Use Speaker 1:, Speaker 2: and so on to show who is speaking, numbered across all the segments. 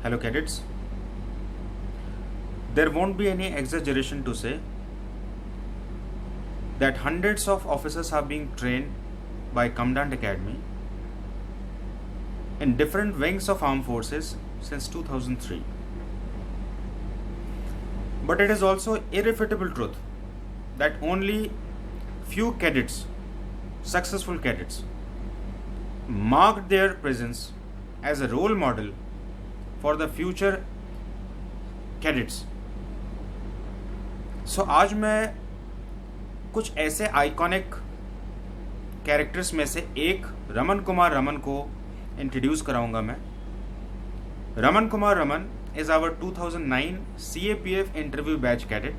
Speaker 1: Hello cadets. There won't be any exaggeration to say that hundreds of officers are being trained by Commandant Academy in different wings of armed forces since 2003. But it is also irrefutable truth that only few cadets, successful cadets, marked their presence as a role model for the future cadets. So आज मैं कुछ ऐसे iconic characters में से एक रमन कुमार रमन को introduce कराऊंगा मैं. Raman Kumar Raman is our 2009 CAPF interview batch cadet.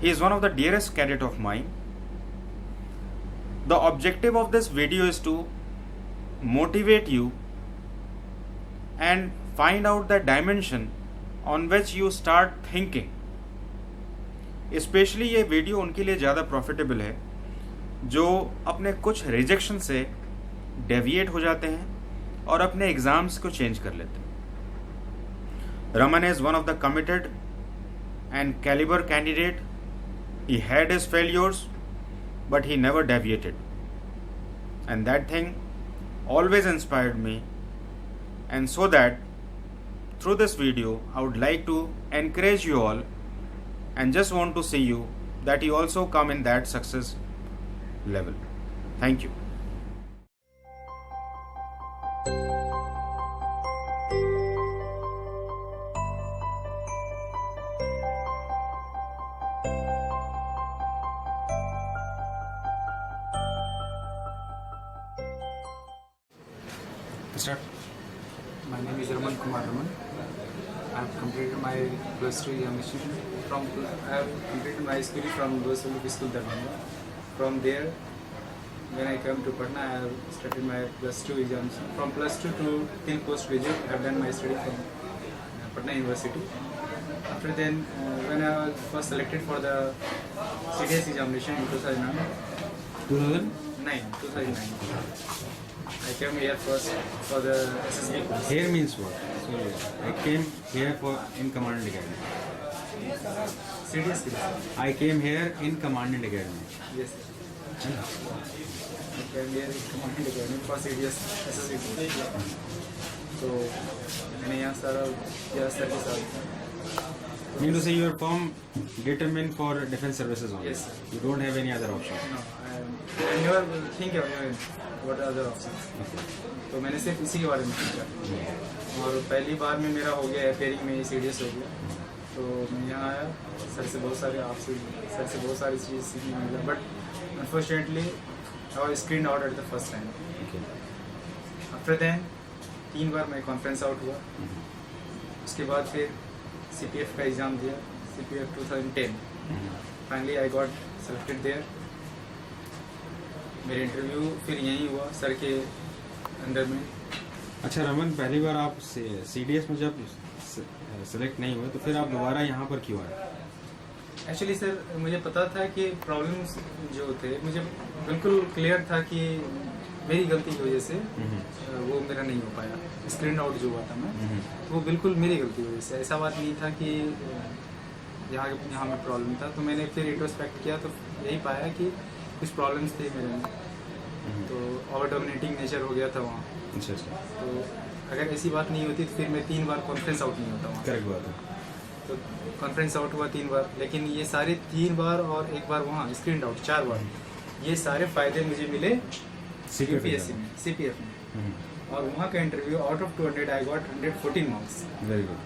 Speaker 1: He is one of the dearest cadet of mine. The objective of this video is to motivate you and find out the dimension on which you start thinking. Especially ये video उनके लिए ज़्यादा profitable है जो अपने कुछ rejection से deviate हो जाते हैं और अपने एग्जाम्स को चेंज कर लेते हैं. Raman is one of the committed and caliber candidate. He had his failures, but he never deviated. And that thing always inspired me. And so that through this video, I would like to encourage you all and just want to see you that you also come in that success level. Thank you. Start.
Speaker 2: My name is Raman Kumar Raman. I have completed my plus 2 examination I have completed my school from Louis Public School, Darbhanga. From there, when I came to Patna, I have started my plus 2 examination. From plus 2 to till postgraduate, I have done my study from Patna University. After then, when I was first selected for the CDS examination in 2009. I came here first for the SSB course.
Speaker 1: Here means what? So I came here for in Commandant Academy.
Speaker 2: CDS.
Speaker 1: I came here in Commandant Academy.
Speaker 2: Yes. I came here in Commandant Academy for CDS SSB course. So मैंने यहाँ सारा किया sir के साथ.
Speaker 1: Mean to say your firm determined for defense services only?
Speaker 2: Yes.
Speaker 1: You don't have any other option?
Speaker 2: No, I never think of what are other options. तो मैंने सिर्फ इसी के बारे में सोचा और पहली बार में मेरा हो गया अपेयरिंग में सीरियस हो गया. तो मैं यहाँ आया, सर से बहुत सारी चीज़ सीखने मिला. But unfortunately I was screen out at the first time. After then 3 बार मैं कॉन्फ्रेंस आउट हुआ. उसके बाद फिर CPF का एग्ज़ाम दिया, CPF 2010. Finally I got selected there. मेरा इंटरव्यू फिर यहीं हुआ सर के अंडर में.
Speaker 1: अच्छा रमन, पहली बार आप CDS में जब सेलेक्ट नहीं हुए तो फिर आप दोबारा यहाँ पर क्यों आए?
Speaker 2: एक्चुअली सर मुझे पता था कि प्रॉब्लम्स जो थे, मुझे बिल्कुल क्लियर था कि मेरी गलती की वजह से वो मेरा नहीं हो पाया. स्क्रीन आउट जो हुआ था मैं, तो वो बिल्कुल मेरी गलती की वजह से. ऐसा बात नहीं था कि यहाँ में प्रॉब्लम था. तो मैंने फिर रिट्रोस्पेक्ट किया तो यही पाया कि कुछ प्रॉब्लम्स थे मेरे में. तो ओवर डोमिनेटिंग नेचर हो गया था वहाँ.
Speaker 1: अच्छा.
Speaker 2: तो अगर ऐसी बात नहीं होती तो फिर मैं 3 बार कॉन्फ्रेंस आउट नहीं होता वहाँ.
Speaker 1: करेक्ट बात है.
Speaker 2: तो कॉन्फ्रेंस आउट हुआ 3 बार, लेकिन ये सारे 3 बार और 1 बार वहाँ स्क्रीन आउट 4 बार. ये सारे फायदे मुझे मिले UPSC में, CPF में. और वहाँ का interview out of 200 I got 114 marks.
Speaker 1: Very good.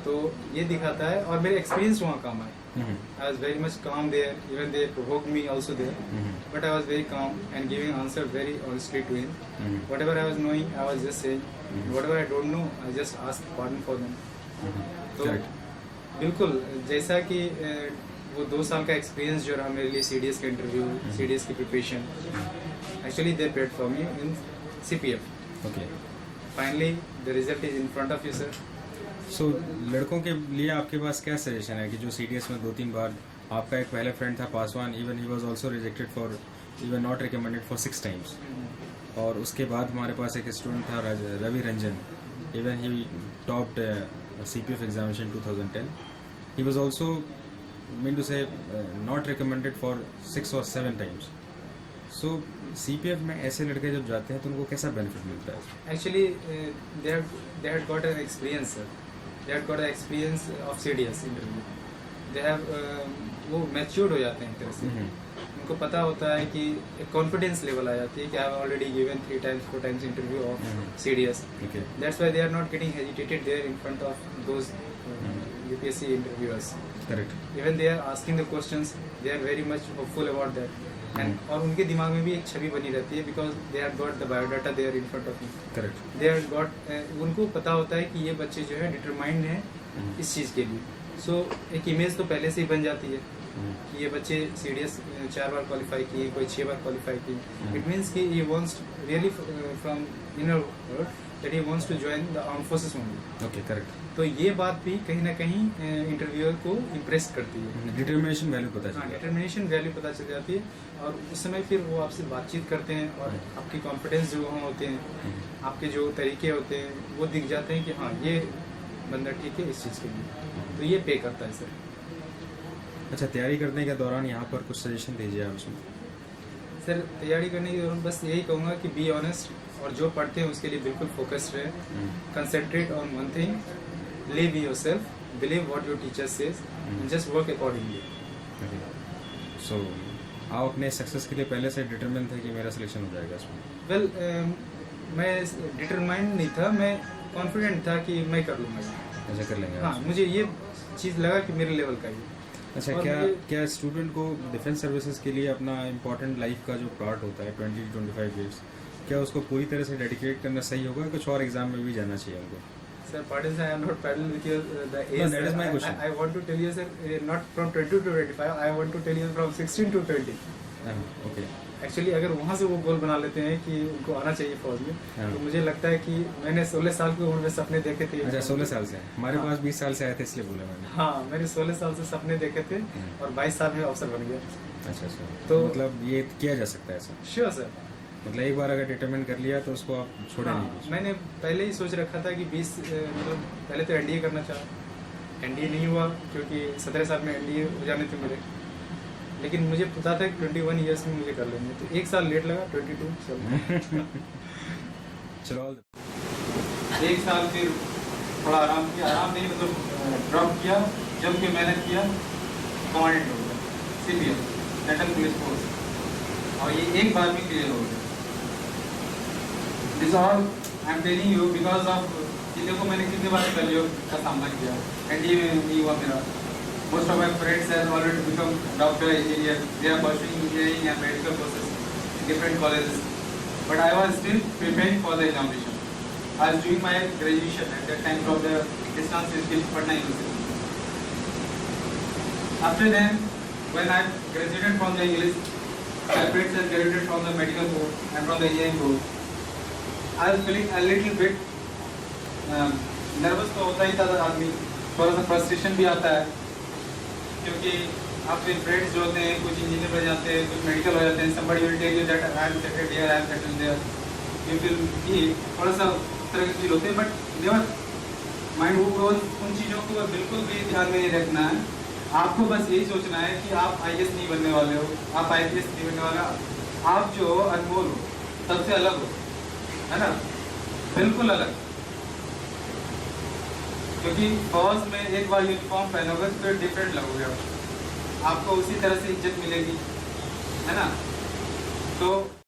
Speaker 2: तो ये दिखाता है और मेरे एक्सपीरियंस वहाँ काम आए. I was very much calm there. Even they provoked me also there. But I was very calm and giving answer very honestly to him. Whatever I was knowing, I was just saying. Whatever I don't know, I just asked pardon for them. तो बिल्कुल जैसा कि वो 2 साल का experience जो रहा मेरे लिए CDS का इंटरव्यू, CDS की preparation, actually they prepared for me in CPF.
Speaker 1: Okay.
Speaker 2: Finally, the result is in front of you, sir.
Speaker 1: सो लड़कों के लिए आपके पास क्या सजेशन है कि जो CDS में 2-3 बार, आपका एक पहले फ्रेंड था Paswan, even he was also rejected for, even not recommended for 6 times, और उसके बाद हमारे पास एक स्टूडेंट था Ravi Ranjan, Even he topped CPF examination 2010. He was also, mean to say, not recommended for 6 or 7 times. So CPF में ऐसे लड़के जब जाते हैं तो उनको कैसा बेनिफिट मिलता है?
Speaker 2: Actually, they had got an experience, sir. They had got an experience of CDS interview. They have वो matured हो जाते हैं एक तरह से. उनको पता होता है कि एक कॉन्फिडेंस लेवल आ जाती है कि I have already given 3 times 4 times interview of CDS.
Speaker 1: Okay.
Speaker 2: That's why they are not getting hesitated there in front of those UPSC interviewers.
Speaker 1: Correct.
Speaker 2: Even they are asking the questions, they are very much hopeful about that. And और उनके दिमाग में भी एक छवि बनी रहती है because they have got the biodata there in front of me.
Speaker 1: Correct.
Speaker 2: They have got उनको पता होता है कि ये बच्चे जो है डिटरमाइंड हैं इस चीज़ के लिए. So एक इमेज तो पहले से ही बन जाती है कि ये बच्चे CDS 4 बार क्वालिफाई किए, कोई 6 बार क्वालिफाई किए. It means कि he wants really from inner world that he wants to join the armed forces only.
Speaker 1: Okay, correct.
Speaker 2: तो ये बात भी कहीं ना कहीं इंटरव्यूअर को इम्प्रेस करती है.
Speaker 1: डिटर्मिनेशन वैल्यू पता
Speaker 2: हाँ,
Speaker 1: चलता है.
Speaker 2: डिटर्मिनेशन वैल्यू पता चल जाती है और उस समय फिर वो आपसे बातचीत करते हैं और आपकी कॉन्फिडेंस जो वहाँ होते हैं, आपके जो तरीके होते हैं वो दिख जाते हैं कि हाँ ये बंदा ठीक है इस चीज़ के लिए. तो ये पे करता है सर.
Speaker 1: अच्छा, तैयारी करने के दौरान यहाँ पर कुछ सजेशन दीजिए आप उसमें.
Speaker 2: सर तैयारी करने के दौरान बस यही कहूँगा कि बी ऑनेस्ट और जो पढ़ते हैं उसके लिए बिल्कुल फोकस्ड रहे. Concentrate on one thing, live yourself, believe what your teacher says, and just work accordingly.
Speaker 1: So आप अपने सक्सेस के लिए पहले से डिटरमिन थे कि मेरा सिलेक्शन हो जाएगा इसमें?
Speaker 2: Well, मैं डिटरमाइंड नहीं था, मैं कॉन्फिडेंट था कि मैं कर लूँगा.
Speaker 1: ऐसा कर लेंगे.
Speaker 2: हाँ, मुझे ये चीज़ लगा कि मेरे लेवल का ही.
Speaker 1: अच्छा, क्या स्टूडेंट को डिफेंस सर्विसेज के लिए अपना इम्पोर्टेंट लाइफ का जो पार्ट होता है 20-25 years, क्या उसको पूरी तरह से डेडिकेट करना सही होगा, कुछ और एग्जाम में भी जाना चाहिए उनको?
Speaker 2: Sir, pardon sir, I am not parallel with your the age.
Speaker 1: No, that is my question.
Speaker 2: I want to tell you, sir, not from 20 to 25. I want to tell you from 16 to 20.
Speaker 1: Okay.
Speaker 2: Actually, अगर वहाँ से वो गोल बना लेते हैं कि उनको आना चाहिए फौज में, तो मुझे लगता है कि मैंने 16 साल की उम्र में सपने देखे थे.
Speaker 1: अच्छा, 16 साल से. हमारे पास 20 साल से आए थे इसलिए बोला मैंने.
Speaker 2: हाँ, मैंने 16 साल से सपने देखे थे और 22 साल में अफसर बन गया.
Speaker 1: अच्छा.
Speaker 2: तो
Speaker 1: मतलब ये किया जा सकता है ऐसा?
Speaker 2: Sure sir.
Speaker 1: मतलब एक बार अगर डिटरमिन कर लिया तो उसको आप छोड़े नहीं.
Speaker 2: मैंने पहले ही सोच रखा था कि 20 मतलब पहले तो NDA करना चाहा. NDA नहीं हुआ क्योंकि 17 साल में NDA हो जाने थे मेरे, लेकिन मुझे पता था कि 21 ईयर्स में मुझे कर लेंगे, तो 1 साल लेट लगा. 22 साल.
Speaker 1: चलो.
Speaker 2: 1 साल फिर थोड़ा आराम किया, आराम नहीं मतलब ड्रॉप किया, जम के मेहनत किया, कमांडेंट हो गया CPF सेंट्रल पुलिस फोर्स, और ये एक बार में क्लियर हो गया. This all I am telling you because of कि देखो मैंने कितने बार फेलियर का सामना किया. NDA में नहीं हुआ मेरा. Most of my friends have already become doctor, engineer, they are pursuing engineering and medical courses in different colleges, but I was still preparing for the examination. I was doing my graduation at that time from the distance skill Patna university. After then when I graduated from the English, my friends have graduated from the medical board and from the engineering board. I was feeling a little bit nervous तो होता ही था आदमी, थोड़ा सा frustration भी आता है क्योंकि आपके friends जो होते हैं कुछ इंजीनियर हो जाते हैं, कुछ मेडिकल हो जाते हैं. somebody will tell you that I am settled here, I am settled there. You feel कि थोड़ा सा तरह की फील होते हैं, but never mind वो उन चीज़ों को बिल्कुल भी ध्यान में नहीं रखना है. आपको बस यही सोचना है कि आप IAS नहीं बनने वाले हो, आप IPS नहीं बनने वाले, आप जो अनमोल हो, सबसे अलग हो, है ना, बिल्कुल अलग. क्योंकि फौज में एक बार यूनिफॉर्म पहनोगे तो फिर डिफरेंट लगोगे आप, आपको उसी तरह से इज्जत मिलेगी, है ना. तो